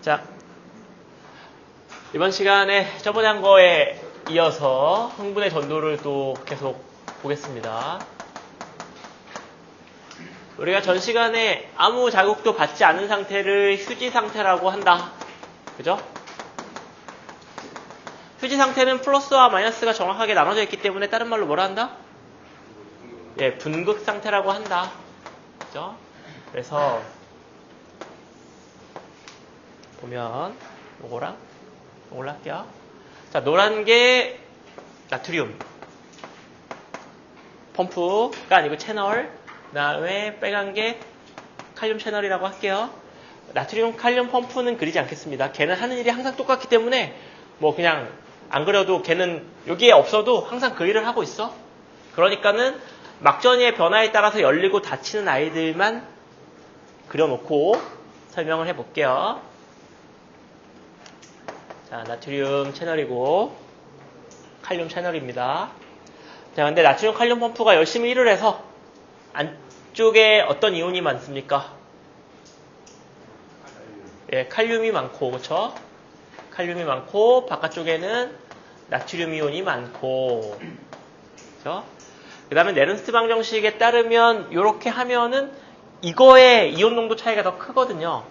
자, 이번 시간에 저번에 한 거에 이어서 흥분의 전도를 또 계속 보겠습니다. 우리가 전 시간에 아무 자극도 받지 않은 상태를 휴지 상태라고 한다. 그죠? 휴지 상태는 플러스와 마이너스가 정확하게 나눠져 있기 때문에 다른 말로 뭐라 한다? 예, 분극 상태라고 한다. 그죠? 그래서 보면 요거랑 요걸로 할게요. 자, 노란 게 나트륨 펌프가 아니고 채널, 그 다음에 빨간 게 칼륨 채널이라고 할게요. 나트륨 칼륨 펌프는 그리지 않겠습니다. 걔는 하는 일이 항상 똑같기 때문에 뭐 그냥 안 그려도 걔는 여기에 없어도 항상 그 일을 하고 있어. 그러니까는 막전이의 변화에 따라서 열리고 닫히는 아이들만 그려놓고 설명을 해볼게요. 자, 나트륨 채널이고 칼륨 채널입니다. 자, 근데 나트륨 칼륨 펌프가 열심히 일을 해서 안쪽에 어떤 이온이 많습니까? 예, 칼륨이 많고, 그쵸? 칼륨이 많고, 바깥쪽에는 나트륨 이온이 많고, 그쵸? 그 다음에 네른스트 방정식에 따르면, 이렇게 하면은, 이거의 이온 농도 차이가 더 크거든요.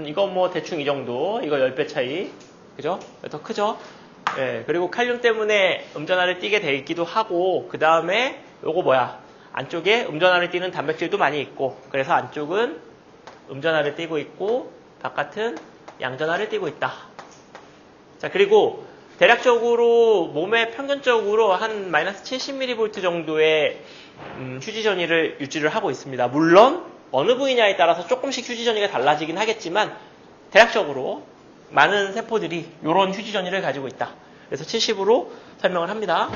이건 뭐 대충 이 정도, 이거 10배 차이, 그죠? 더 크죠? 예, 그리고 칼륨 때문에 음전하를 띠게 돼 있기도 하고, 그 다음에 요거 뭐야? 안쪽에 음전하를 띠는 단백질도 많이 있고, 그래서 안쪽은 음전하를 띠고 있고, 바깥은 양전하를 띠고 있다. 자, 그리고 대략적으로 몸에 평균적으로 한 마이너스 70mV 정도의 휴지 전이를 유지를 하고 있습니다. 물론 어느 부위냐에 따라서 조금씩 휴지 전이가 달라지긴 하겠지만 대략적으로 많은 세포들이 이런 휴지 전이를 가지고 있다. 그래서 70으로 설명을 합니다.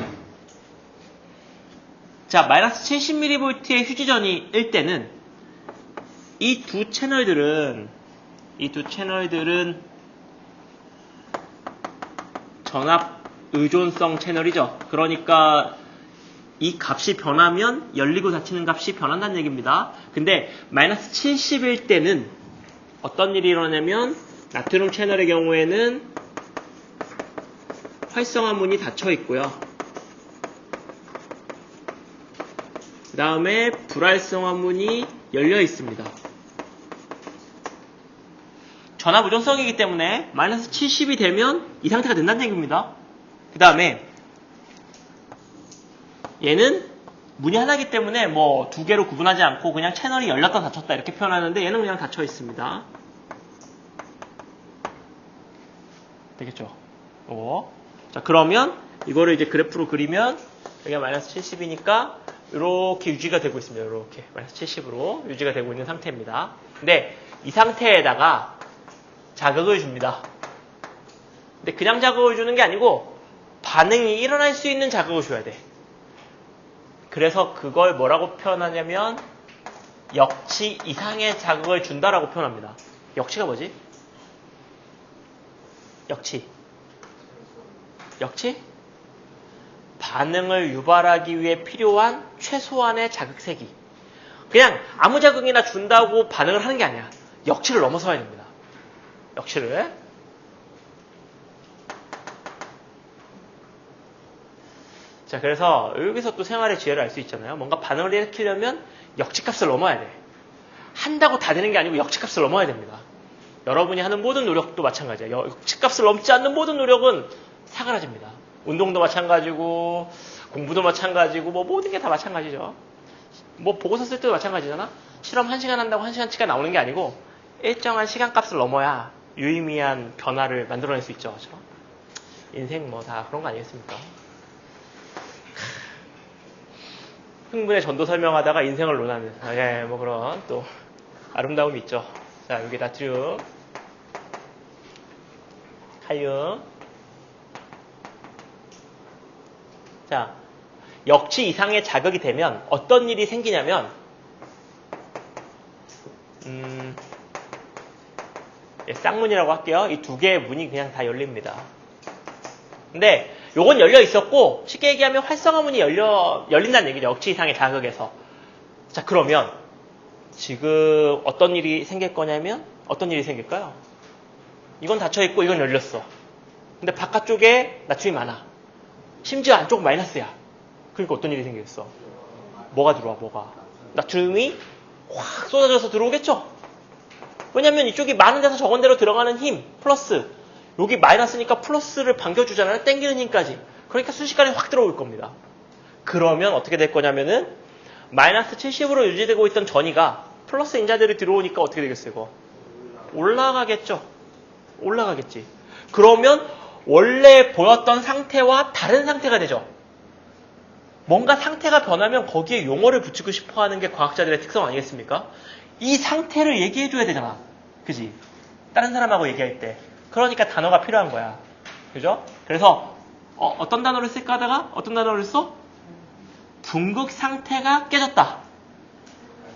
자, 마이너스 70mV의 휴지 전이일 때는 이 두 채널들은 전압 의존성 채널이죠. 그러니까 이 값이 변하면 열리고 닫히는 값이 변한다는 얘기입니다. 근데 마이너스 70일 때는 어떤 일이 일어나냐면 나트륨 채널의 경우에는 활성화 문이 닫혀 있고요. 그 다음에 불활성화 문이 열려 있습니다. 전압 의존성이기 때문에 마이너스 70이 되면 이 상태가 된다는 얘기입니다. 그 다음에 얘는 문이 하나이기 때문에 뭐 두 개로 구분하지 않고 그냥 채널이 열렸다 닫혔다 이렇게 표현하는데 얘는 그냥 닫혀 있습니다. 되겠죠? 자, 그러면 이거를 이제 그래프로 그리면 여기가 마이너스 70이니까 이렇게 유지가 되고 있습니다. 이렇게 마이너스 70으로 유지가 되고 있는 상태입니다. 근데 이 상태에다가 자극을 줍니다. 근데 그냥 자극을 주는 게 아니고 반응이 일어날 수 있는 자극을 줘야 돼. 그래서 그걸 뭐라고 표현하냐면 역치 이상의 자극을 준다라고 표현합니다. 역치가 뭐지? 역치? 반응을 유발하기 위해 필요한 최소한의 자극 세기. 그냥 아무 자극이나 준다고 반응을 하는 게 아니야. 역치를 넘어서야 됩니다. 역치를. 자, 그래서 여기서 또 생활의 지혜를 알 수 있잖아요. 뭔가 반응을 일으키려면 역치값을 넘어야 돼. 한다고 다 되는 게 아니고 역치값을 넘어야 됩니다. 여러분이 하는 모든 노력도 마찬가지예요. 역치값을 넘지 않는 모든 노력은 사그라집니다. 운동도 마찬가지고 공부도 마찬가지고 뭐 모든 게 다 마찬가지죠. 뭐 보고서 쓸 때도 마찬가지잖아. 실험 1시간 한다고 1시간치가 나오는 게 아니고 일정한 시간값을 넘어야 유의미한 변화를 만들어낼 수 있죠. 그렇죠? 인생 뭐 다 그런 거 아니겠습니까? 흥분의 전도 설명하다가 인생을 논하는 예, 뭐 그런 또 아름다움이 있죠. 자, 여기 나트륨, 칼륨. 자, 역치 이상의 자극이 되면 어떤 일이 생기냐면 예, 쌍문이라고 할게요. 이 두 개의 문이 그냥 다 열립니다. 근데 요건 열려 있었고 쉽게 얘기하면 활성화 문이 열린다는 얘기죠. 역치 이상의 자극에서. 자, 그러면 지금 어떤 일이 생길 거냐면 어떤 일이 생길까요? 이건 닫혀있고 이건 열렸어. 근데 바깥쪽에 나트륨이 많아. 심지어 안쪽 마이너스야. 그러니까 어떤 일이 생기겠어? 뭐가 들어와, 뭐가? 나트륨이 확 쏟아져서 들어오겠죠? 왜냐면 이쪽이 많은 데서 적은 데로 들어가는 힘, 플러스. 여기 마이너스니까 플러스를 반겨주잖아요. 땡기는 힘까지. 그러니까 순식간에 확 들어올 겁니다. 그러면 어떻게 될 거냐면은 마이너스 70으로 유지되고 있던 전이가 플러스 인자들이 들어오니까 어떻게 되겠어요, 이거? 올라가겠죠? 올라가겠지. 그러면 원래 보였던 상태와 다른 상태가 되죠. 뭔가 상태가 변하면 거기에 용어를 붙이고 싶어 하는 게 과학자들의 특성 아니겠습니까? 이 상태를 얘기해줘야 되잖아. 그지? 다른 사람하고 얘기할 때. 그러니까 단어가 필요한 거야. 그죠? 그래서 어떤 단어를 쓸까 하다가 어떤 단어를 써? 붕극 상태가 깨졌다.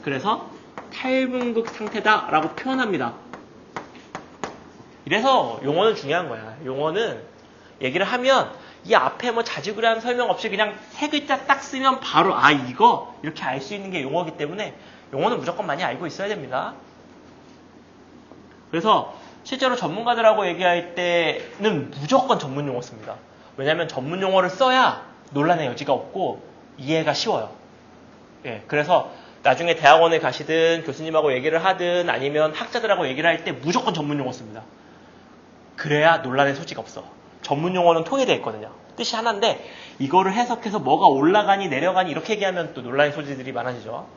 그래서 탈붕극 상태다라고 표현합니다. 이래서 용어는 중요한 거야. 용어는 얘기를 하면 이 앞에 뭐 자지구레한 설명 없이 그냥 세 글자 딱 쓰면 바로 이거 이렇게 알 수 있는 게 용어이기 때문에 용어는 무조건 많이 알고 있어야 됩니다. 그래서 실제로 전문가들하고 얘기할 때는 무조건 전문 용어 씁니다. 왜냐하면 전문 용어를 써야 논란의 여지가 없고 이해가 쉬워요. 예, 그래서 나중에 대학원에 가시든 교수님하고 얘기를 하든 아니면 학자들하고 얘기를 할 때 무조건 전문 용어 씁니다. 그래야 논란의 소지가 없어. 전문 용어는 통일되어 있거든요. 뜻이 하나인데 이거를 해석해서 뭐가 올라가니 내려가니 이렇게 얘기하면 또 논란의 소지들이 많아지죠.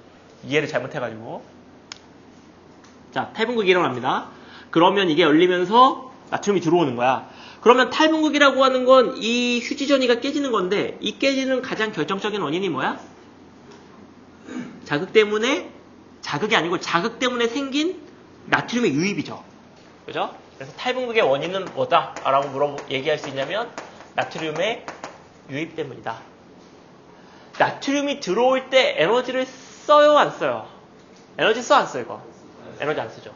이해를 잘못해가지고. 자, 탈분극이 일어납니다. 그러면 이게 열리면서 나트륨이 들어오는 거야. 그러면 탈분극이라고 하는 건 이 휴지전이가 깨지는 건데 이 깨지는 가장 결정적인 원인이 뭐야? 자극 때문에 자극이 아니고 자극 때문에 생긴 나트륨의 유입이죠. 그죠? 그래서 탈분극의 원인은 뭐다? 라고 얘기할 수 있냐면 나트륨의 유입 때문이다. 나트륨이 들어올 때 에너지를 써요? 안 써요? 에너지 써? 안 써? 이거? 에너지 안 쓰죠.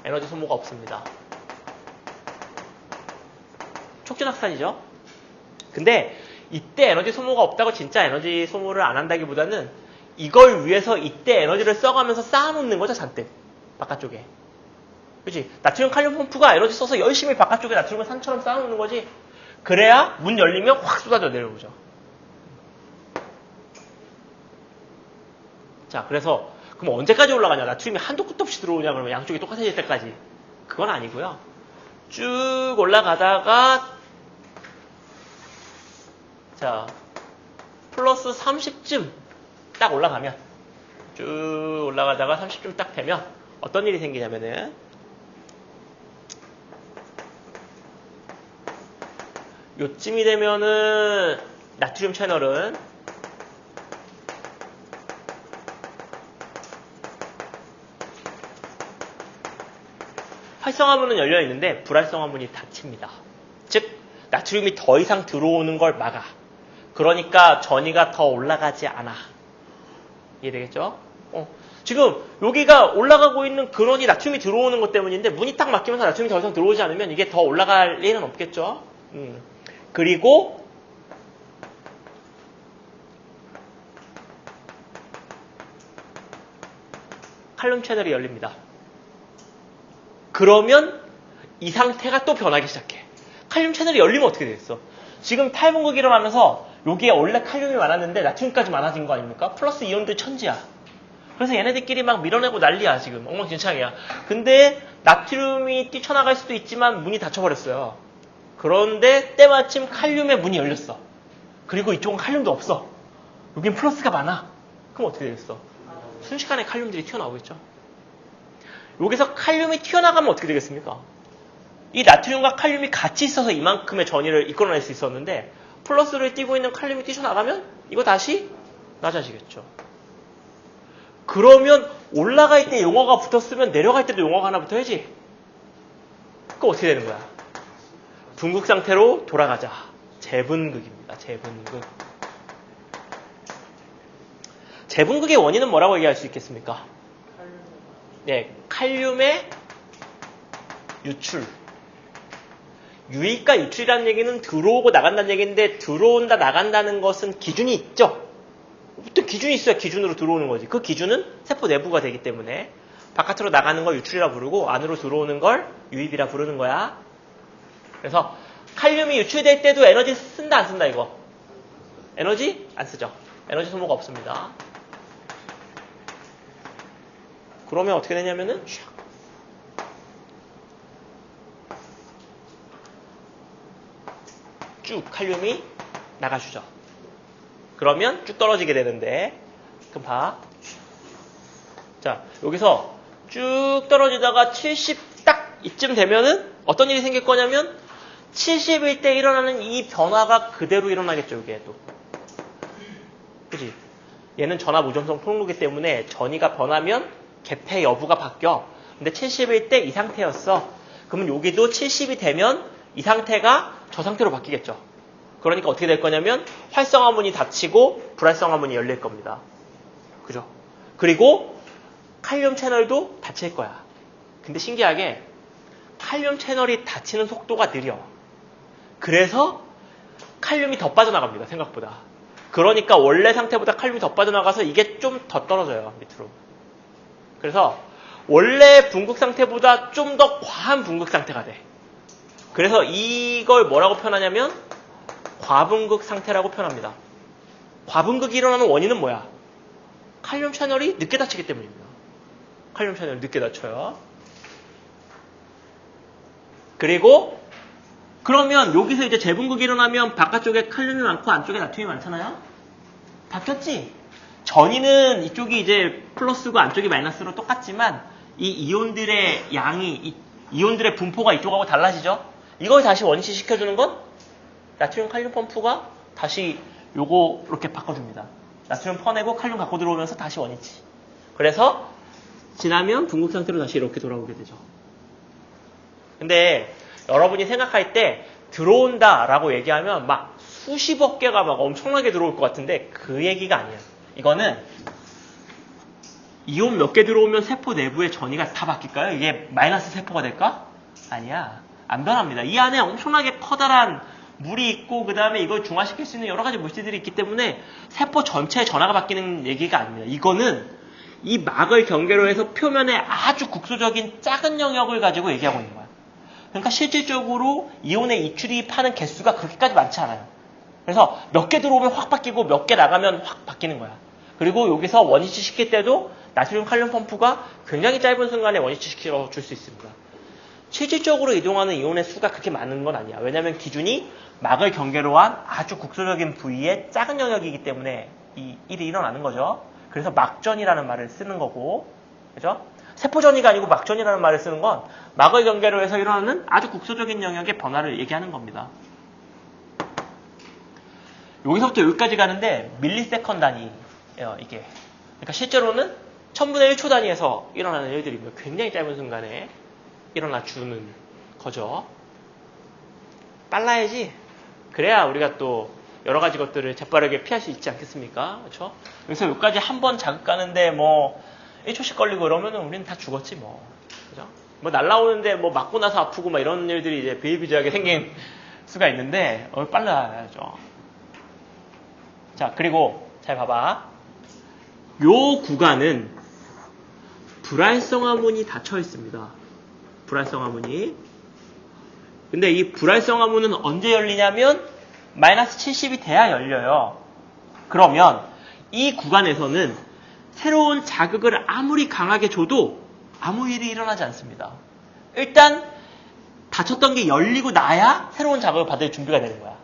에너지 소모가 없습니다. 촉진확산이죠. 근데 이때 에너지 소모가 없다고 진짜 에너지 소모를 안 한다기보다는 이걸 위해서 이때 에너지를 써가면서 쌓아놓는 거죠. 잔뜩 바깥쪽에. 그치? 나트륨 칼륨 펌프가 에너지 써서 열심히 바깥쪽에 나트륨을 산처럼 쌓아놓는 거지. 그래야 문 열리면 확 쏟아져 내려오죠. 자, 그래서 그럼 언제까지 올라가냐? 나트륨이 한도 끝도 없이 들어오냐? 그러면 양쪽이 똑같아질 때까지. 그건 아니고요. 쭉 올라가다가 자, 플러스 30쯤 딱 올라가면 쭉 올라가다가 30쯤 딱 되면 어떤 일이 생기냐면은 요쯤이 되면은 나트륨 채널은 활성화문은 열려 있는데 불활성화문이 닫힙니다. 즉 나트륨이 더 이상 들어오는 걸 막아. 그러니까 전이가 더 올라가지 않아. 이해되겠죠? 지금 여기가 올라가고 있는 근원이 나트륨이 들어오는 것 때문인데 문이 딱 막히면서 나트륨이 더 이상 들어오지 않으면 이게 더 올라갈 일은 없겠죠? 그리고 칼륨 채널이 열립니다. 그러면 이 상태가 또 변하기 시작해. 칼륨 채널이 열리면 어떻게 되겠어? 지금 탈분극이 일어나면서 여기에 원래 칼륨이 많았는데 나트륨까지 많아진 거 아닙니까? 플러스 이온들 천지야. 그래서 얘네들끼리 막 밀어내고 난리야 지금. 엉망진창이야. 근데 나트륨이 뛰쳐나갈 수도 있지만 문이 닫혀버렸어요. 그런데 때마침 칼륨의 문이 열렸어. 그리고 이쪽은 칼륨도 없어. 여긴 플러스가 많아. 그럼 어떻게 되겠어? 순식간에 칼륨들이 튀어나오겠죠. 여기서 칼륨이 튀어나가면 어떻게 되겠습니까? 이 나트륨과 칼륨이 같이 있어서 이만큼의 전이를 이끌어낼 수 있었는데 플러스를 띄고 있는 칼륨이 뛰쳐나가면 이거 다시 낮아지겠죠. 그러면 올라갈 때 용어가 붙었으면 내려갈 때도 용어가 하나 붙어야지. 그거 어떻게 되는 거야? 분극 상태로 돌아가자. 재분극입니다. 재분극. 재분극의 원인은 뭐라고 얘기할 수 있겠습니까? 네, 칼륨의 유출. 유입과 유출이라는 얘기는 들어오고 나간다는 얘기인데 들어온다 나간다는 것은 기준이 있죠. 어떤 기준이 있어야 기준으로 들어오는 거지. 그 기준은 세포 내부가 되기 때문에 바깥으로 나가는 걸 유출이라 부르고 안으로 들어오는 걸 유입이라 부르는 거야. 그래서 칼륨이 유출될 때도 에너지 쓴다 안 쓴다 이거? 에너지 안 쓰죠. 에너지 소모가 없습니다. 그러면 어떻게 되냐면은 쭉 칼륨이 나가주죠. 그러면 쭉 떨어지게 되는데, 그럼 봐. 자, 여기서 쭉 떨어지다가 70 딱 이쯤 되면은 어떤 일이 생길 거냐면 70일 때 일어나는 이 변화가 그대로 일어나겠죠, 이게 또. 그지? 얘는 전압 우점성 통로기 때문에 전이가 변하면 개폐 여부가 바뀌어. 근데 70일 때 이 상태였어. 그러면 여기도 70이 되면 이 상태가 저 상태로 바뀌겠죠. 그러니까 어떻게 될 거냐면 활성화 문이 닫히고 불활성화 문이 열릴 겁니다. 그죠? 그리고 칼륨 채널도 닫힐 거야. 근데 신기하게 칼륨 채널이 닫히는 속도가 느려. 그래서 칼륨이 더 빠져나갑니다. 생각보다. 그러니까 원래 상태보다 칼륨이 더 빠져나가서 이게 좀 더 떨어져요. 밑으로. 그래서 원래 분극 상태보다 좀 더 과한 분극 상태가 돼. 그래서 이걸 뭐라고 표현하냐면 과분극 상태라고 표현합니다. 과분극이 일어나는 원인은 뭐야? 칼륨 채널이 늦게 닫히기 때문입니다. 칼륨 채널이 늦게 닫혀요. 그리고 그러면 여기서 이제 재분극이 일어나면 바깥쪽에 칼륨이 많고 안쪽에 나트륨이 많잖아요? 바뀌었지? 전이는 이쪽이 이제 플러스고 안쪽이 마이너스로 똑같지만 이 이온들의 양이, 이온들의 분포가 이쪽하고 달라지죠? 이걸 다시 원시 시켜주는 건 나트륨 칼륨 펌프가 다시 요거 이렇게 바꿔줍니다. 나트륨 퍼내고 칼륨 갖고 들어오면서 다시 원위치. 그래서 지나면 분극 상태로 다시 이렇게 돌아오게 되죠. 근데 여러분이 생각할 때 들어온다라고 얘기하면 막 수십억 개가 막 엄청나게 들어올 것 같은데 그 얘기가 아니에요. 이거는 이온 몇 개 들어오면 세포 내부의 전이가 다 바뀔까요? 이게 마이너스 세포가 될까? 아니야. 안 변합니다. 이 안에 엄청나게 커다란 물이 있고 그 다음에 이걸 중화시킬 수 있는 여러 가지 물질들이 있기 때문에 세포 전체의 전하가 바뀌는 얘기가 아닙니다. 이거는 이 막을 경계로 해서 표면에 아주 국소적인 작은 영역을 가지고 얘기하고 있는 거야. 그러니까 실질적으로 이온의 이출입하는 개수가 그렇게까지 많지 않아요. 그래서 몇 개 들어오면 확 바뀌고 몇 개 나가면 확 바뀌는 거야. 그리고 여기서 원위치 시킬 때도 나트륨 칼륨 펌프가 굉장히 짧은 순간에 원위치 시켜 줄 수 있습니다. 실질적으로 이동하는 이온의 수가 그렇게 많은 건 아니야. 왜냐하면 기준이 막을 경계로 한 아주 국소적인 부위의 작은 영역이기 때문에 이 일이 일어나는 거죠. 그래서 막전이라는 말을 쓰는 거고, 그죠? 세포전이가 아니고 막전이라는 말을 쓰는 건 막을 경계로 해서 일어나는 아주 국소적인 영역의 변화를 얘기하는 겁니다. 여기서부터 여기까지 가는데 밀리세컨 단위예요, 이게. 그러니까 실제로는 1000분의 1초 단위에서 일어나는 일들이고요. 굉장히 짧은 순간에 일어나 주는 거죠. 빨라야지. 그래야 우리가 또 여러 가지 것들을 재빠르게 피할 수 있지 않겠습니까? 그렇죠? 그래서 여기까지 한 번 자극 가는데 뭐 1초씩 걸리고 그러면은 우리는 다 죽었지 뭐. 그죠? 뭐 날라오는데 뭐 맞고 나서 아프고 막 이런 일들이 이제 비일비재하게 생긴 수가 있는데 빨라야죠. 자, 그리고 잘 봐봐. 요 구간은 불활성화문이 닫혀 있습니다. 불활성화문이. 근데 이 불활성화문은 언제 열리냐면 마이너스 70이 돼야 열려요. 그러면 이 구간에서는 새로운 자극을 아무리 강하게 줘도 아무 일이 일어나지 않습니다. 일단 닫혔던 게 열리고 나야 새로운 자극을 받을 준비가 되는 거야.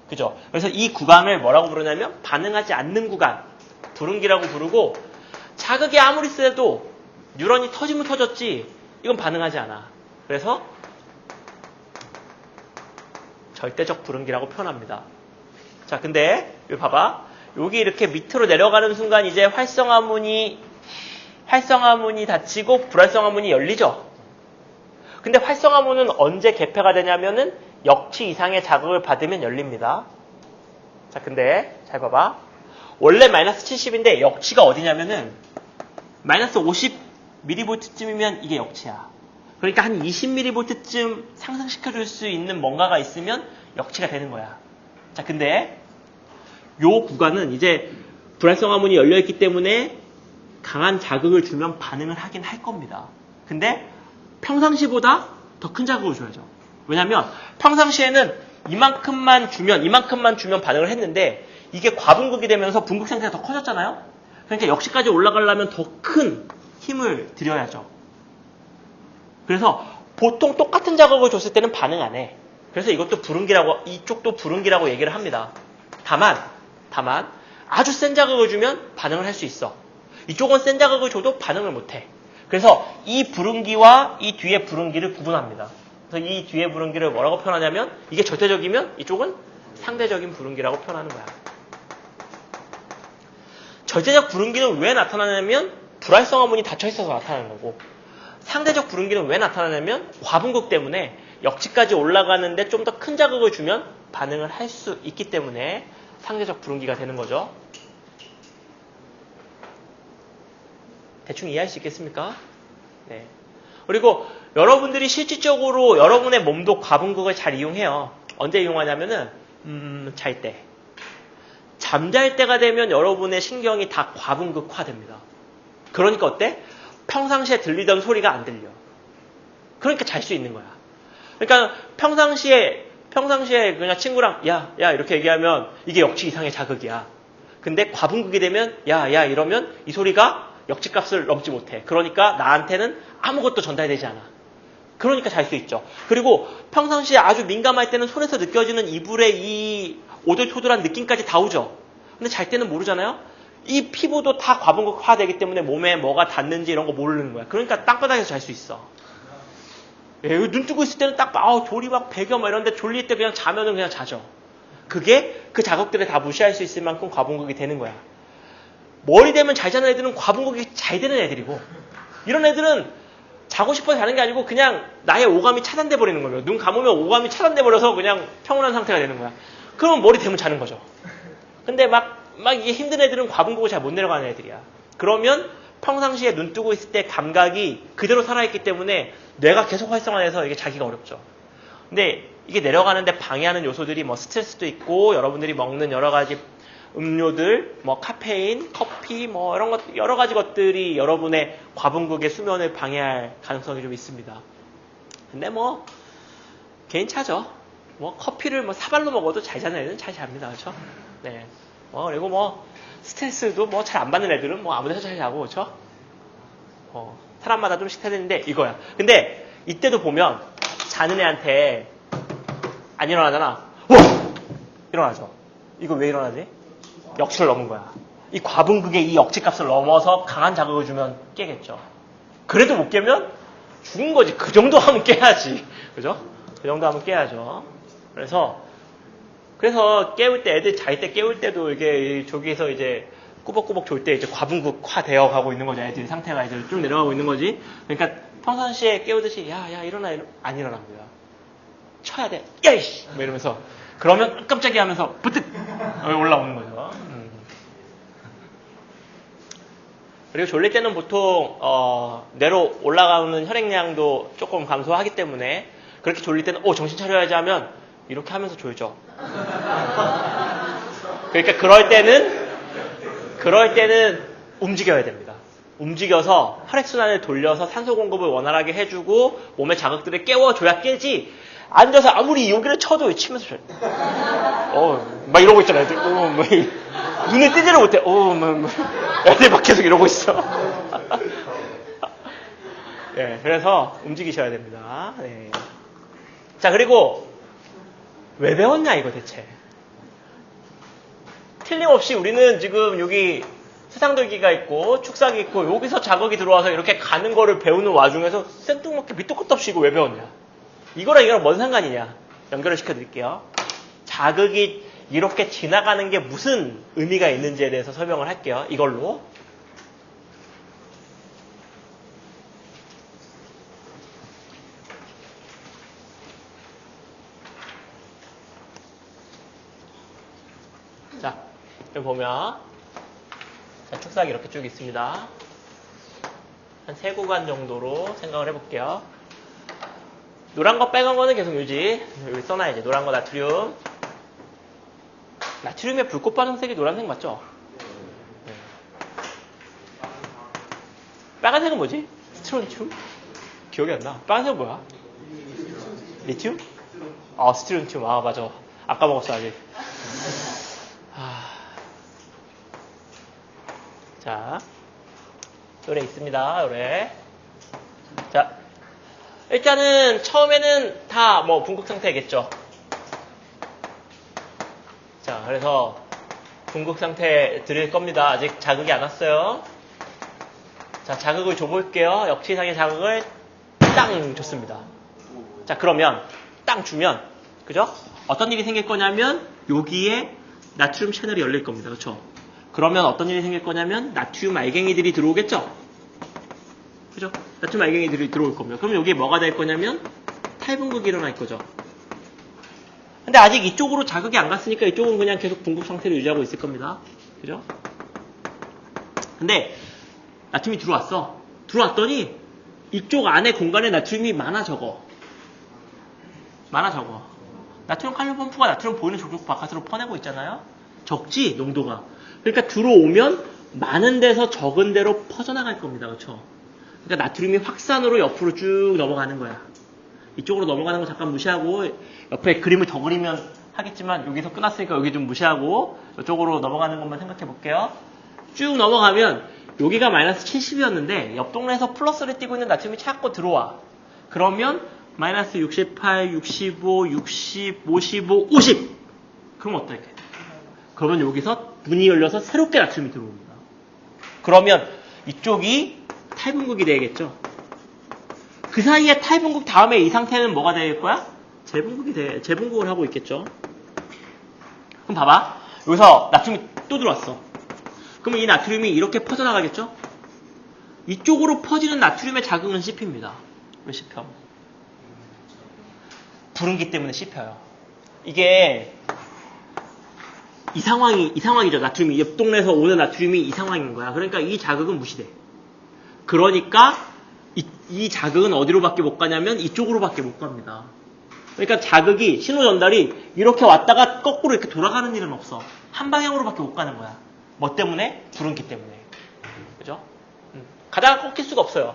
그죠? 그래서 이 구간을 뭐라고 부르냐면 반응하지 않는 구간, 불응기라고 부르고, 자극이 아무리 세도 뉴런이 터지면 터졌지 이건 반응하지 않아. 그래서 절대적 불응기라고 표현합니다. 자, 근데 여기 봐봐. 여기 이렇게 밑으로 내려가는 순간 이제 활성화문이 닫히고 불활성화문이 열리죠. 근데 활성화문은 언제 개폐가 되냐면은 역치 이상의 자극을 받으면 열립니다. 자, 근데 잘 봐봐. 원래 마이너스 70인데 역치가 어디냐면은 마이너스 50mV쯤이면 이게 역치야. 그러니까 한 20mV쯤 상승시켜줄 수 있는 뭔가가 있으면 역치가 되는 거야. 자, 근데 요 구간은 이제 불활성 화문이 열려있기 때문에 강한 자극을 주면 반응을 하긴 할 겁니다. 근데 평상시보다 더 큰 자극을 줘야죠. 왜냐면 평상시에는 이만큼만 주면 반응을 했는데 이게 과분극이 되면서 분극 상태가 더 커졌잖아요. 그러니까 역시까지 올라가려면 더 큰 힘을 들여야죠. 그래서 보통 똑같은 자극을 줬을 때는 반응 안 해. 그래서 이쪽도 불응기라고 얘기를 합니다. 다만 아주 센 자극을 주면 반응을 할 수 있어. 이쪽은 센 자극을 줘도 반응을 못 해. 그래서 이 불응기와 이 뒤에 불응기를 구분합니다. 그래서 이 뒤에 불응기를 뭐라고 표현하냐면 이게 절대적이면 이쪽은 상대적인 불응기라고 표현하는 거야. 절대적 불응기는 왜 나타나냐면 불활성 화문이 닫혀 있어서 나타나는 거고, 상대적 불응기는 왜 나타나냐면 과분극 때문에 역치까지 올라가는데 좀 더 큰 자극을 주면 반응을 할 수 있기 때문에 상대적 불응기가 되는 거죠. 대충 이해할 수 있겠습니까? 네. 그리고 여러분들이 실질적으로 여러분의 몸도 과분극을 잘 이용해요. 언제 이용하냐면은 잘 때. 잠잘 때가 되면 여러분의 신경이 다 과분극화됩니다. 그러니까 어때? 평상시에 들리던 소리가 안 들려. 그러니까 잘 수 있는 거야. 그러니까 평상시에 그냥 친구랑 야 이렇게 얘기하면 이게 역치 이상의 자극이야. 근데 과분극이 되면 야 이러면 이 소리가 역치값을 넘지 못해. 그러니까 나한테는 아무것도 전달되지 않아. 그러니까 잘 수 있죠. 그리고 평상시에 아주 민감할 때는 손에서 느껴지는 이불의 이 오돌토돌한 느낌까지 다 오죠. 근데 잘 때는 모르잖아요. 이 피부도 다 과분극화되기 때문에 몸에 뭐가 닿는지 이런 거 모르는 거야. 그러니까 땅바닥에서 잘 수 있어. 눈 뜨고 있을 때는 딱 졸이 막 배겨 막 이런데 졸릴 때 그냥 자면은 그냥 자죠. 그게 그 자극들을 다 무시할 수 있을 만큼 과분극이 되는 거야. 머리 되면 잘 자는 애들은 과분극이 잘 되는 애들이고, 이런 애들은 자고 싶어서 자는 게 아니고 그냥 나의 오감이 차단돼 버리는 거예요. 눈 감으면 오감이 차단돼 버려서 그냥 평온한 상태가 되는 거야. 그러면 머리 되면 자는 거죠. 근데 막 이게 힘든 애들은 과분극을 잘 못 내려가는 애들이야. 그러면 평상시에 눈 뜨고 있을 때 감각이 그대로 살아있기 때문에 뇌가 계속 활성화돼서 이게 자기가 어렵죠. 근데 이게 내려가는데 방해하는 요소들이 뭐 스트레스도 있고, 여러분들이 먹는 여러 가지 음료들, 뭐 카페인, 커피, 뭐 이런 것, 여러 가지 것들이 여러분의 과분극의 수면을 방해할 가능성이 좀 있습니다. 근데 뭐 개인차죠. 뭐 커피를 뭐 사발로 먹어도 잘 자는 애들은 잘 잡니다, 그렇죠? 네. 그리고 뭐 스트레스도 뭐 잘 안 받는 애들은 뭐 아무데서 잘 자고, 그렇죠? 사람마다 좀 식타되는데 이거야. 근데 이때도 보면 자는 애한테 안 일어나잖아. 일어나죠. 이거 왜 일어나지? 역치를 넘은 거야. 이 과분극의 이 역치값을 넘어서 강한 자극을 주면 깨겠죠. 그래도 못 깨면 죽은 거지. 그 정도 하면 깨야지. 그죠? 그 정도 하면 깨야죠. 그래서 깨울 때, 애들 잘 때 깨울 때도 이게 저기에서 이제 꾸벅꾸벅 졸 때 이제 과분극화 되어 가고 있는 거죠. 애들 상태가 이제 쭉 내려가고 있는 거지. 그러니까 평상시에 깨우듯이 야 일어나 안 일어납니다. 쳐야 돼. 야 이씨! 뭐 이러면서. 그러면 깜짝이야 하면서 부뜩 올라오는 거죠. 그리고 졸릴 때는 보통 뇌로 올라가는 혈액량도 조금 감소하기 때문에 그렇게 졸릴 때는 정신 차려야지 하면 이렇게 하면서 졸죠. 그러니까 그럴 때는 움직여야 됩니다. 움직여서 혈액순환을 돌려서 산소 공급을 원활하게 해주고 몸의 자극들을 깨워줘야 깨지. 앉아서 아무리 여기를 쳐도 치면서 잘. 막 이러고 있잖아, 애들. 눈을 뜨지를 못해. 애들 막 계속 이러고 있어. 네, 그래서 움직이셔야 됩니다. 네. 자, 그리고 왜 배웠냐, 이거 대체. 틀림없이 우리는 지금 여기 수상돌기가 있고 축삭이 있고 여기서 자극이 들어와서 이렇게 가는 거를 배우는 와중에서 생뚱맞게 밑도 끝도 없이 이거 왜 배웠냐. 이거랑 이거랑 뭔 상관이냐. 연결을 시켜드릴게요. 자극이 이렇게 지나가는 게 무슨 의미가 있는지에 대해서 설명을 할게요. 이걸로. 자, 여기 보면 축삭이 이렇게 쭉 있습니다. 한 3구간 정도로 생각을 해볼게요. 노란 거 빨간 거는 계속 유지. 여기 써놔야지. 노란 거 나트륨. 나트륨의 불꽃 반응색이 노란색 맞죠? 빨간색은 뭐지? 스트론튬? 기억이 안 나. 빨간색은 뭐야? 리튬? 스트론튬. 맞아. 아까 먹었어, 아직. 자, 요래 있습니다. 요래. 자, 일단은 처음에는 다 뭐 분극 상태겠죠. 자, 그래서 분극 상태 드릴 겁니다. 아직 자극이 안 왔어요. 자, 자극을 줘볼게요. 역치상의 자극을 땅 줬습니다. 자, 그러면 땅 주면, 그죠? 어떤 일이 생길 거냐면 여기에 나트륨 채널이 열릴 겁니다. 그렇죠? 그러면 어떤 일이 생길 거냐면 나트륨 알갱이들이 들어오겠죠? 그죠? 나트륨 알갱이들이 들어올 겁니다. 그럼 여기에 뭐가 될 거냐면 탈분극이 일어날 거죠. 근데 아직 이쪽으로 자극이 안 갔으니까 이쪽은 그냥 계속 분극 상태를 유지하고 있을 겁니다. 그죠? 근데 나트륨이 들어왔어. 들어왔더니 이쪽 안에 공간에 나트륨이 많아 적어. 나트륨 칼륨 펌프가 나트륨 보이는 족족 바깥으로 퍼내고 있잖아요. 적지 농도가. 그러니까 들어오면 많은 데서 적은 데로 퍼져나갈 겁니다. 그렇죠? 그러니까 나트륨이 확산으로 옆으로 쭉 넘어가는 거야. 이쪽으로 넘어가는 거 잠깐 무시하고 옆에 그림을 더 그리면 하겠지만 여기서 끝났으니까 여기 좀 무시하고 이쪽으로 넘어가는 것만 생각해 볼게요. 쭉 넘어가면 여기가 마이너스 70이었는데 옆 동네에서 플러스를 띄고 있는 나트륨이 자꾸 들어와. 그러면 마이너스 68, 65, 60, 55, 50. 그럼 어떨까? 그러면 여기서 문이 열려서 새롭게 나트륨이 들어옵니다. 그러면 이쪽이 탈분극이 되겠죠. 그 사이에 탈분극 다음에 이 상태는 뭐가 될 거야? 재분극을 하고 있겠죠. 그럼 봐봐. 여기서 나트륨이 또 들어왔어. 그러면 이 나트륨이 이렇게 퍼져나가겠죠? 이쪽으로 퍼지는 나트륨의 자극은 씹힙니다. 왜 씹혀? 불응기 때문에 씹혀요. 이게 이 상황이죠. 나트륨이 옆 동네에서 오는 나트륨이 이 상황인 거야. 그러니까 이 자극은 무시돼. 그러니까 이 자극은 어디로밖에 못 가냐면 이쪽으로밖에 못 갑니다. 그러니까 자극이 신호 전달이 이렇게 왔다가 거꾸로 이렇게 돌아가는 일은 없어. 한 방향으로밖에 못 가는 거야. 뭐 때문에? 불응기 때문에. 그죠? 가다가 꺾일 수가 없어요.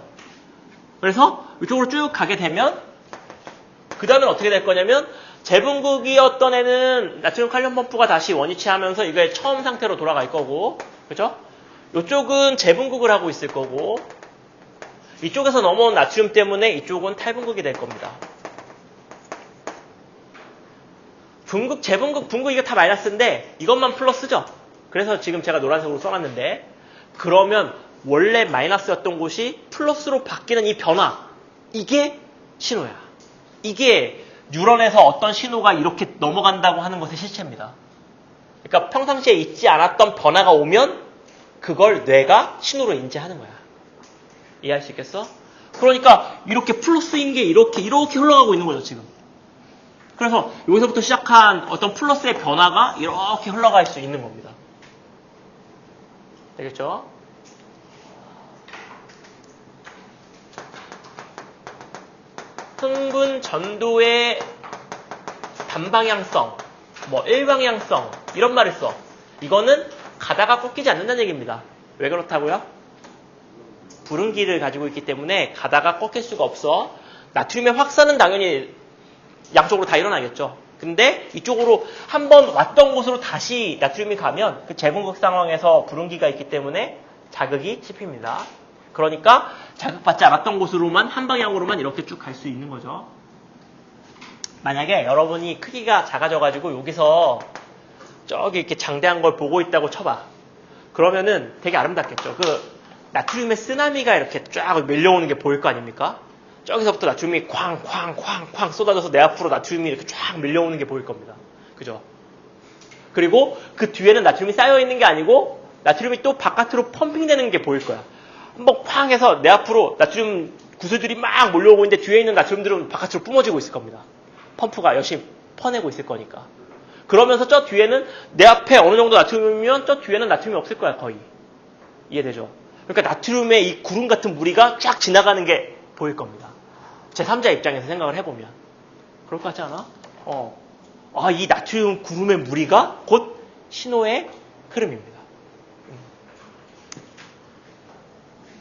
그래서 이쪽으로 쭉 가게 되면 그 다음엔 어떻게 될 거냐면 재분극이었던 애는 나트륨 칼륨 펌프가 다시 원위치하면서 이게 처음 상태로 돌아갈 거고, 그죠? 이쪽은 재분극을 하고 있을 거고, 이쪽에서 넘어온 나트륨 때문에 이쪽은 탈분극이 될 겁니다. 분극, 재분극, 분극 이거 다 마이너스인데 이것만 플러스죠? 그래서 지금 제가 노란색으로 써놨는데 그러면 원래 마이너스였던 곳이 플러스로 바뀌는 이 변화, 이게 신호야. 이게 뉴런에서 어떤 신호가 이렇게 넘어간다고 하는 것의 실체입니다. 그러니까 평상시에 있지 않았던 변화가 오면 그걸 뇌가 신호로 인지하는 거야. 이해할 수 있겠어? 그러니까 이렇게 플러스인 게 이렇게 흘러가고 있는 거죠, 지금. 그래서 여기서부터 시작한 어떤 플러스의 변화가 이렇게 흘러갈 수 있는 겁니다. 되겠죠? 흥분 전도의 단방향성, 일방향성 이런 말을 써. 이거는 가다가 꺾이지 않는다는 얘기입니다. 왜 그렇다고요? 불응기를 가지고 있기 때문에 가다가 꺾일 수가 없어. 나트륨의 확산은 당연히 양쪽으로 다 일어나겠죠. 근데 이쪽으로 한번 왔던 곳으로 다시 나트륨이 가면 그 재분극 상황에서 불응기가 있기 때문에 자극이 씹힙니다. 그러니까 자극받지 않았던 곳으로만 한 방향으로만 이렇게 쭉 갈 수 있는 거죠. 만약에 여러분이 크기가 작아져가지고 여기서 저기 이렇게 장대한 걸 보고 있다고 쳐봐. 그러면은 되게 아름답겠죠. 그 나트륨의 쓰나미가 이렇게 쫙 밀려오는 게 보일 거 아닙니까? 저기서부터 나트륨이 쾅쾅쾅쾅 쏟아져서 내 앞으로 나트륨이 이렇게 쫙 밀려오는 게 보일 겁니다. 그죠? 그리고 그 뒤에는 나트륨이 쌓여있는 게 아니고 나트륨이 또 바깥으로 펌핑되는 게 보일 거야. 한번 쾅 해서 내 앞으로 나트륨 구슬들이 막 몰려오고 있는데 뒤에 있는 나트륨들은 바깥으로 뿜어지고 있을 겁니다. 펌프가 열심히 퍼내고 있을 거니까. 그러면서 저 뒤에는 내 앞에 어느 정도 나트륨이면 저 뒤에는 나트륨이 없을 거야, 거의. 이해되죠? 그러니까 나트륨의 이 구름 같은 무리가 쫙 지나가는 게 보일 겁니다. 제3자 입장에서 생각을 해보면. 그럴 것 같지 않아? 이 나트륨 구름의 무리가 곧 신호의 흐름입니다.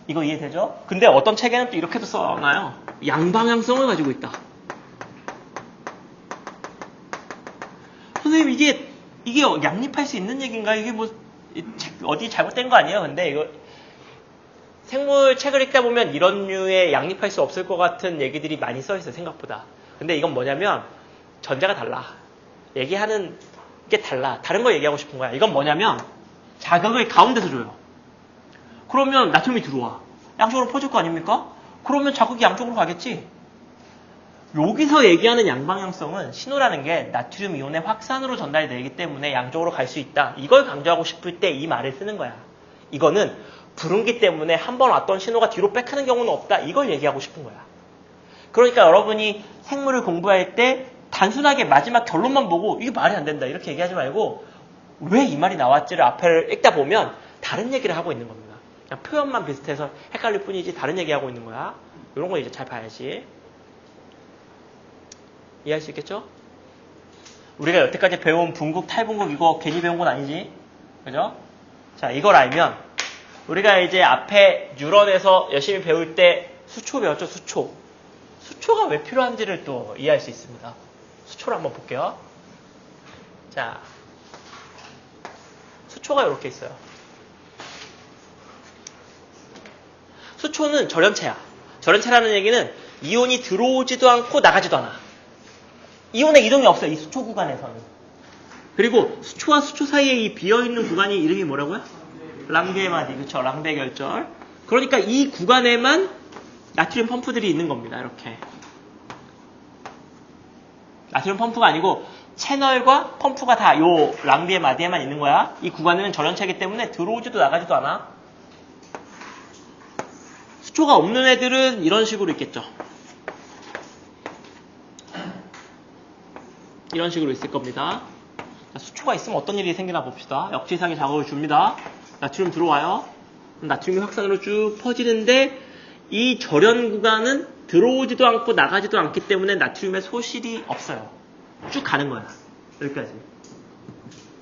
이거 이해되죠? 근데 어떤 책에는 또 이렇게도 써놔요. 양방향성을 가지고 있다. 선생님 이게 양립할 수 있는 얘기인가? 이게 뭐 어디 잘못된 거 아니에요? 근데 이거 생물 책을 읽다 보면 이런 류의 양립할 수 없을 것 같은 얘기들이 많이 써 있어요. 생각보다. 근데 이건 뭐냐면 전제가 달라. 얘기하는 게 달라. 다른 거 얘기하고 싶은 거야. 이건 뭐냐면 자극을 가운데서 줘요. 그러면 나트륨이 들어와. 양쪽으로 퍼질 거 아닙니까? 그러면 자극이 양쪽으로 가겠지. 여기서 얘기하는 양방향성은 신호라는 게 나트륨 이온의 확산으로 전달이 되기 때문에 양쪽으로 갈 수 있다. 이걸 강조하고 싶을 때 이 말을 쓰는 거야. 이거는 불응기 때문에 한 번 왔던 신호가 뒤로 백하는 경우는 없다. 이걸 얘기하고 싶은 거야. 그러니까 여러분이 생물을 공부할 때 단순하게 마지막 결론만 보고 이게 말이 안 된다. 이렇게 얘기하지 말고 왜 이 말이 나왔지를 앞을 읽다 보면 다른 얘기를 하고 있는 겁니다. 그냥 표현만 비슷해서 헷갈릴 뿐이지 다른 얘기하고 있는 거야. 이런 거 이제 잘 봐야지. 이해할 수 있겠죠? 우리가 여태까지 배운 분국, 탈분국 이거 괜히 배운 건 아니지. 그죠? 자, 이걸 알면 우리가 이제 앞에 뉴런에서 열심히 배울 때 수초 배웠죠? 수초. 수초가 왜 필요한지를 또 이해할 수 있습니다. 수초를 한번 볼게요. 자, 수초가 이렇게 있어요. 수초는 절연체야. 절연체라는 얘기는 이온이 들어오지도 않고 나가지도 않아. 이온의 이동이 없어요. 이 수초 구간에서는. 그리고 수초와 수초 사이에 이 비어있는 구간이 이름이 뭐라고요? 랑베 마디. 그쵸? 랑베 결절. 그러니까 이 구간에만 나트륨 펌프들이 있는 겁니다. 이렇게. 나트륨 펌프가 아니고 채널과 펌프가 다 요 랑비의 마디에만 있는 거야. 이 구간은 절연체이기 때문에 들어오지도 나가지도 않아. 수초가 없는 애들은 이런 식으로 있겠죠. 이런 식으로 있을 겁니다. 자, 수초가 있으면 어떤 일이 생기나 봅시다. 역지상의 자극을 줍니다. 나트륨 들어와요. 나트륨이 확산으로 쭉 퍼지는데 이 절연 구간은 들어오지도 않고 나가지도 않기 때문에 나트륨의 소실이 없어요. 쭉 가는 거야. 여기까지.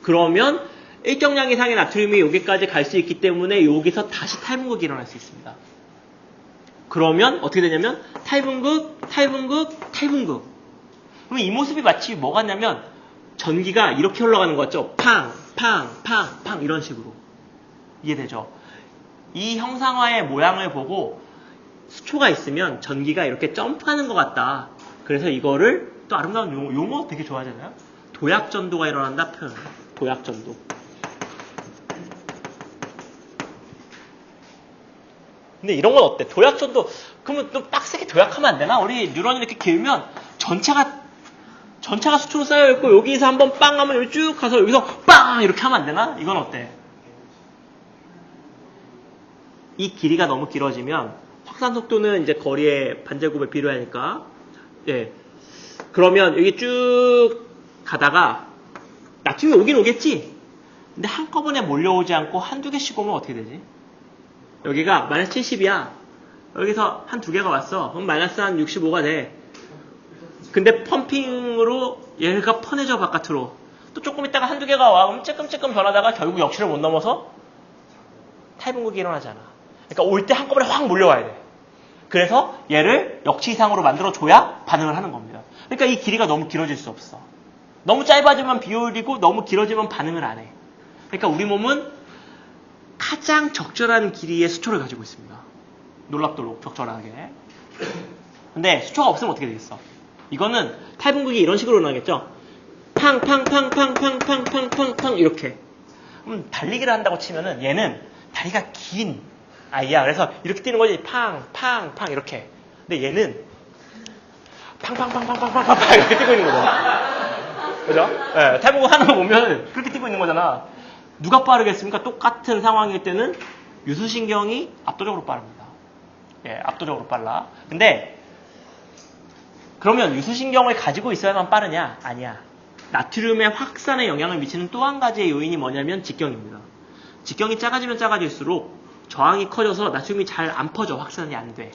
그러면 일정량 이상의 나트륨이 여기까지 갈 수 있기 때문에 여기서 다시 탈분극이 일어날 수 있습니다. 그러면 어떻게 되냐면 탈분극, 탈분극, 탈분극. 그럼 이 모습이 마치 뭐 같냐면 전기가 이렇게 흘러가는 거 같죠? 팡, 팡, 팡, 팡 이런 식으로. 이해되죠? 이 형상화의 모양을 보고 수초가 있으면 전기가 이렇게 점프하는 것 같다. 그래서 이거를 또 아름다운 용어 되게 좋아하잖아요. 도약전도가 일어난다 표현. 도약전도. 근데 이런 건 어때? 도약전도 그러면 좀 빡세게 도약하면 안 되나? 우리 뉴런이 이렇게 길면 전체가 수초로 쌓여있고 여기서 한번 빵 하면 여기 쭉 가서 여기서 빵 이렇게 하면 안 되나? 이건 어때? 이 길이가 너무 길어지면 확산 속도는 이제 거리의 반제곱에 비례하니까 예. 그러면 여기 쭉 가다가 나트륨이 오긴 오겠지? 근데 한꺼번에 몰려오지 않고 한두 개씩 오면 어떻게 되지? 여기가 마이너스 70이야. 여기서 한 두 개가 왔어. 그럼 마이너스 한 65가 돼. 근데 펌핑으로 얘가 퍼내져 바깥으로. 또 조금 있다가 한두 개가 와. 그럼 쬐끔쬐끔 변하다가 결국 역시를 못 넘어서 탈분극이 일어나잖아. 그러니까 올 때 한꺼번에 확 몰려와야 돼. 그래서 얘를 역치 이상으로 만들어줘야 반응을 하는 겁니다. 그러니까 이 길이가 너무 길어질 수 없어. 너무 짧아지면 비올리고 너무 길어지면 반응을 안 해. 그러니까 우리 몸은 가장 적절한 길이의 수초를 가지고 있습니다. 놀랍도록 적절하게. 근데 수초가 없으면 어떻게 되겠어? 이거는 탈분극이 이런 식으로 일어나겠죠? 팡팡팡팡팡팡팡팡팡 이렇게. 달리기를 한다고 치면은 얘는 다리가 긴 아이야. 그래서 이렇게 뛰는 거지. 팡팡팡 이렇게. 근데 얘는 팡팡팡팡팡팡팡 이렇게 뛰고 있는 거죠. 그죠? 네, 탈분극 하는 거 보면 그렇게 뛰고 있는 거잖아. 누가 빠르겠습니까? 똑같은 상황일 때는 유수신경이 압도적으로 빠릅니다. 예, 압도적으로 빨라. 근데 그러면 유수신경을 가지고 있어야만 빠르냐? 아니야. 나트륨의 확산에 영향을 미치는 또 한 가지의 요인이 뭐냐면 직경입니다. 직경이 작아지면 작아질수록 저항이 커져서 나트륨이 잘 안 퍼져. 확산이 안 돼.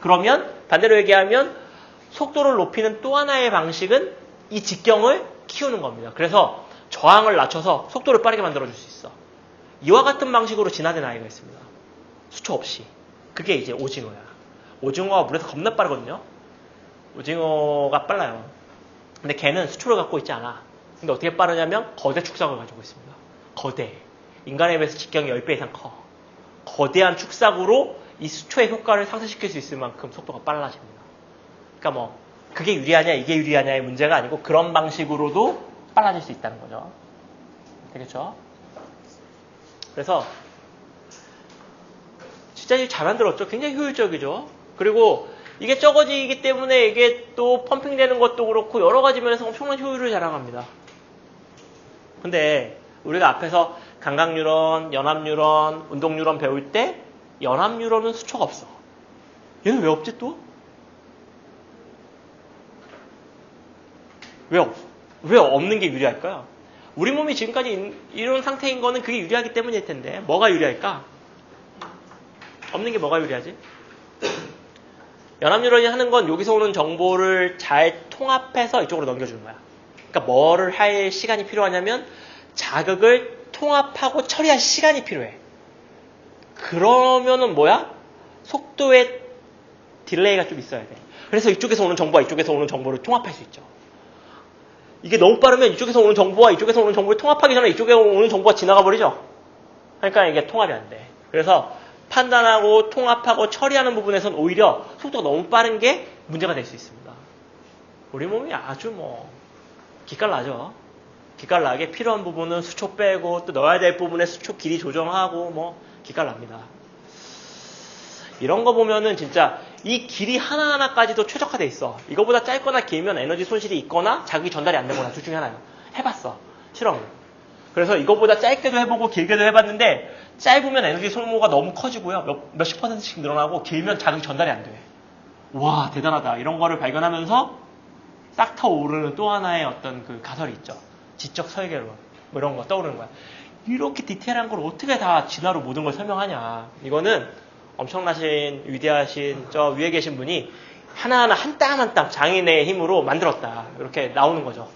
그러면 반대로 얘기하면 속도를 높이는 또 하나의 방식은 이 직경을 키우는 겁니다. 그래서 저항을 낮춰서 속도를 빠르게 만들어줄 수 있어. 이와 같은 방식으로 진화된 아이가 있습니다. 수초 없이. 그게 이제 오징어야. 오징어가 물에서 겁나 빠르거든요. 오징어가 빨라요. 근데 걔는 수초를 갖고 있지 않아. 근데 어떻게 빠르냐면 거대 축삭을 가지고 있습니다. 거대. 인간에 비해서 직경이 10배 이상 커. 거대한 축삭으로 이 수초의 효과를 상쇄시킬 수 있을 만큼 속도가 빨라집니다. 그러니까 뭐 그게 유리하냐 이게 유리하냐의 문제가 아니고 그런 방식으로도 빨라질 수 있다는 거죠. 되겠죠? 그래서 진짜 잘 만들었죠. 굉장히 효율적이죠. 그리고 이게 적어지기 때문에 이게 또 펌핑되는 것도 그렇고 여러 가지 면에서 엄청난 효율을 자랑합니다. 근데 우리가 앞에서 감각뉴런, 연합뉴런, 운동뉴런 배울 때 연합뉴런은 수초가 없어. 얘는 왜 없지 또? 왜 없는 게 유리할까요? 우리 몸이 지금까지 이런 상태인 거는 그게 유리하기 때문일 텐데 뭐가 유리할까? 없는 게 뭐가 유리하지? 연합뉴런이 하는 건 여기서 오는 정보를 잘 통합해서 이쪽으로 넘겨주는 거야. 그러니까 뭐를 할 시간이 필요하냐면 자극을 통합하고 처리할 시간이 필요해. 그러면은 뭐야? 속도에 딜레이가 좀 있어야 돼. 그래서 이쪽에서 오는 정보와 이쪽에서 오는 정보를 통합할 수 있죠. 이게 너무 빠르면 이쪽에서 오는 정보와 이쪽에서 오는 정보를 통합하기 전에 이쪽에 오는 정보가 지나가 버리죠. 그러니까 이게 통합이 안 돼. 그래서 판단하고 통합하고 처리하는 부분에서는 오히려 속도가 너무 빠른 게 문제가 될 수 있습니다. 우리 몸이 아주 뭐 기깔나죠. 기깔나게 필요한 부분은 수초 빼고 또 넣어야 될 부분에 수초 길이 조정하고 뭐 기깔납니다. 이런 거 보면은 진짜 이 길이 하나하나까지도 최적화돼 있어. 이거보다 짧거나 길면 에너지 손실이 있거나 자극이 전달이 안 되거나 둘 중에 하나예요. 해봤어. 실험을. 그래서 이거보다 짧게도 해보고 길게도 해봤는데 짧으면 에너지 소모가 너무 커지고요. 몇십 %씩 늘어나고 길면 자극이 전달이 안 돼. 와 대단하다. 이런 거를 발견하면서 싹 타오르는 또 하나의 어떤 그 가설이 있죠. 지적 설계론 뭐 이런 거 떠오르는 거야. 이렇게 디테일한 걸 어떻게 다 진화로 모든 걸 설명하냐. 이거는 엄청나신 위대하신 저 위에 계신 분이 하나하나 한 땀 한 땀 장인의 힘으로 만들었다. 이렇게 나오는 거죠.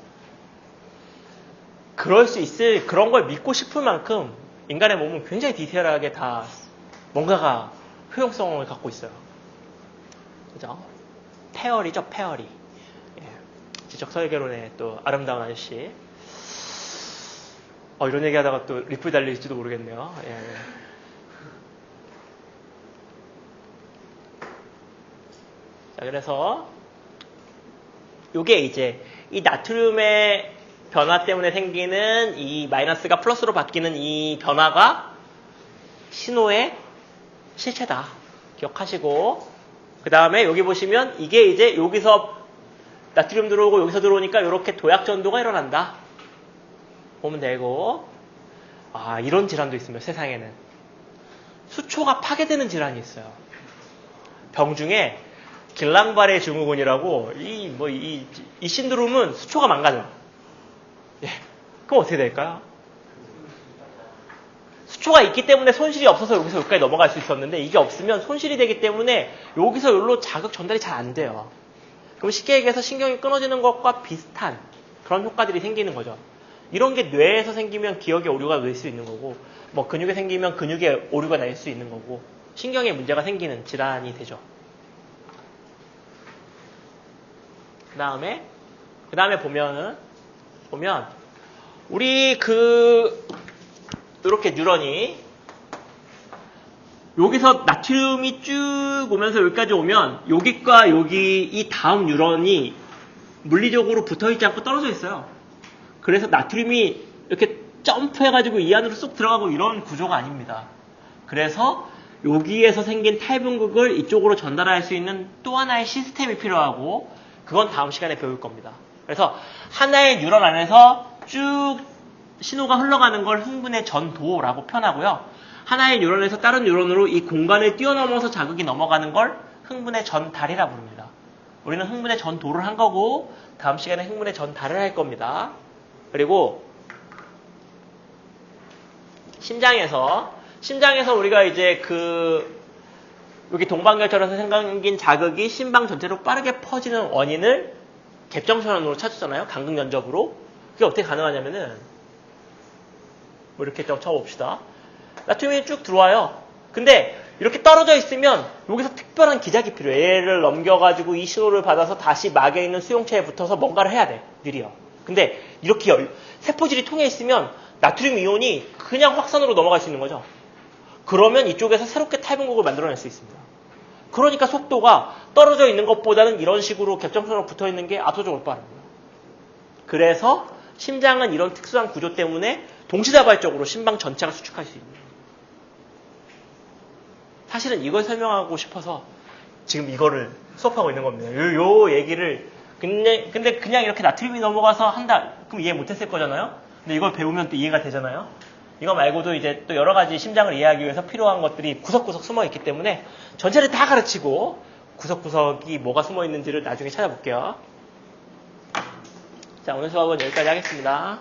그럴 수 있을 그런 걸 믿고 싶을 만큼 인간의 몸은 굉장히 디테일하게 다 뭔가가 효용성을 갖고 있어요. 그죠? 페어리죠, 페어리. 예. 지적 설계론의 또 아름다운 아저씨. 이런 얘기 하다가 또 리플 달릴지도 모르겠네요. 예. 자, 그래서 요게 이제 이 나트륨의 변화 때문에 생기는 이 마이너스가 플러스로 바뀌는 이 변화가 신호의 실체다. 기억하시고 그 다음에 여기 보시면 이게 이제 여기서 나트륨 들어오고 여기서 들어오니까 이렇게 도약 전도가 일어난다. 보면 되고 이런 질환도 있습니다. 세상에는 수초가 파괴되는 질환이 있어요. 병 중에 길랑바레 증후군이라고 이 신드롬은 수초가 망가져. 예. 그럼 어떻게 될까요? 수초가 있기 때문에 손실이 없어서 여기서 여기까지 넘어갈 수 있었는데 이게 없으면 손실이 되기 때문에 여기서 여기로 자극 전달이 잘 안 돼요. 그럼 쉽게 얘기해서 신경이 끊어지는 것과 비슷한 그런 효과들이 생기는 거죠. 이런 게 뇌에서 생기면 기억에 오류가 날 수 있는 거고 뭐 근육에 생기면 근육에 오류가 날 수 있는 거고 신경에 문제가 생기는 질환이 되죠. 그 다음에 보면 우리 이렇게 뉴런이 여기서 나트륨이 쭉 오면서 여기까지 오면 여기과 여기 이 다음 뉴런이 물리적으로 붙어있지 않고 떨어져 있어요. 그래서 나트륨이 이렇게 점프해가지고 이 안으로 쏙 들어가고 이런 구조가 아닙니다. 그래서 여기에서 생긴 탈분극을 이쪽으로 전달할 수 있는 또 하나의 시스템이 필요하고 그건 다음 시간에 배울 겁니다. 그래서 하나의 뉴런 안에서 쭉 신호가 흘러가는 걸 흥분의 전도라고 표현하고요. 하나의 뉴런에서 다른 뉴런으로 이 공간을 뛰어넘어서 자극이 넘어가는 걸 흥분의 전달이라 부릅니다. 우리는 흥분의 전도를 한 거고 다음 시간에 흥분의 전달을 할 겁니다. 그리고 심장에서 우리가 이제 여기 동방결절에서 생긴 자극이 심방 전체로 빠르게 퍼지는 원인을 갭정션으로 찾았잖아요. 간극연접으로. 그게 어떻게 가능하냐면은 뭐 이렇게 좀 쳐봅시다. 나트륨이 쭉 들어와요. 근데 이렇게 떨어져 있으면 여기서 특별한 기작이 필요해. 얘를 넘겨가지고 이 신호를 받아서 다시 막에 있는 수용체에 붙어서 뭔가를 해야 돼. 느려. 근데 이렇게 세포질이 통해 있으면 나트륨 이온이 그냥 확산으로 넘어갈 수 있는 거죠. 그러면 이쪽에서 새롭게 탈분곡을 만들어낼 수 있습니다. 그러니까 속도가 떨어져 있는 것보다는 이런 식으로 겹점선으로 붙어 있는 게 압도적으로 빠릅니다. 그래서 심장은 이런 특수한 구조 때문에 동시다발적으로 심방 전체가 수축할 수 있는 거예요. 사실은 이걸 설명하고 싶어서 지금 이거를 수업하고 있는 겁니다. 요 얘기를 근데 그냥 이렇게 나트륨이 넘어가서 한다 그럼 이해 못했을 거잖아요. 근데 이걸 배우면 또 이해가 되잖아요. 이거 말고도 이제 또 여러 가지 심장을 이해하기 위해서 필요한 것들이 구석구석 숨어 있기 때문에 전체를 다 가르치고 구석구석이 뭐가 숨어 있는지를 나중에 찾아볼게요. 자, 오늘 수업은 여기까지 하겠습니다.